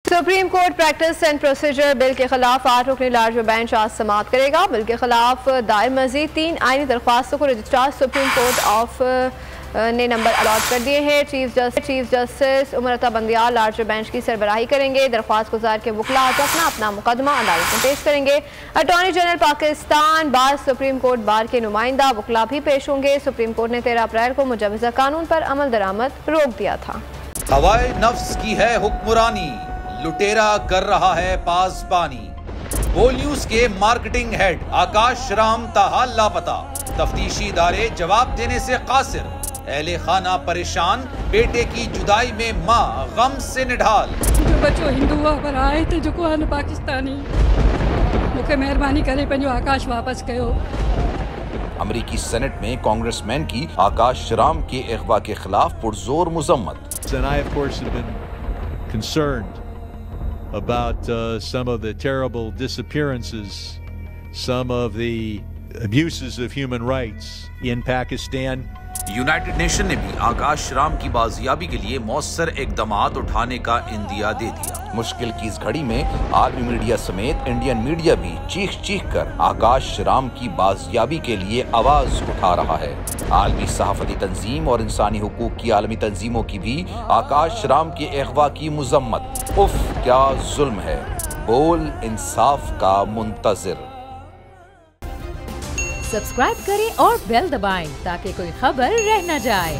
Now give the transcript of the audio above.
Supreme Court practice and procedure bill کے خلاف 8 رکنی لارج بینچ آج سماعت کرے گا۔ بل کے خلاف دائر مزید 3 آئینی درخواستوں کو رجسٹرار سپریم کورٹ آف نے نمبر الاٹ کر دیے ہیں۔ Chief justice Umar Ata Bandial large bench کی سربراہی کریں گے۔ درخواست گزار کے وکلاء اپنا مقدمہ عدالت میں پیش کریں گے۔ اٹارنی جنرل پاکستان بار سپریم کورٹ بار کے نمائندہ وکلاء بھی پیش ہوں گے۔ سپریم کورٹ نے 13 اپریل کو مجوزہ قانون پر عمل درآمد روک دیا تھا۔ ہوائے نفس کی ہے حکمرانی، لٹیرا کر رہا ہے پاسبانی۔ بول نیوز کے مارکیٹنگ ہیڈ آکاش رام تاحال لاپتہ، تفتیشی ادارے جواب دینے سے قاصر۔ اہل خانہ پریشان، بیٹے کی جدائی میں ماں غم سے نڈھال۔ جو بچو ہندو پر آئے تھے جو کو پاکستانی مکھے مہربانی کرے پنجو آکاش واپس کیو۔ امریکی سینٹ میں کانگریس مین کی آکاش رام کے اغوا کے خلاف پرزور مذمت۔ And I, of course, have been concerned about some of the terrible disappearances, some of the abuses of human rights in Pakistan. United nation نے بھی آکاش رام کی بازیابی کے لیے مؤثر اقدامات اٹھانے کا عندیہ دے دیا۔ مشکل کی اس گھڑی میں عالمی میڈیا سمیت انڈین میڈیا بھی چیخ کر آکاش رام کی بازیابی کے لیے آواز اٹھا رہا ہے۔ عالمی صحافتی تنظیم اور انسانی حقوق کی عالمی تنظیموں کی بھی آکاش رام کے اغوا کی مذمت۔ اف کیا ظلم ہے، بول انصاف کا منتظر۔ سبسکرائب کریں اور بیل دبائیں تاکہ کوئی خبر رہ نہ جائے۔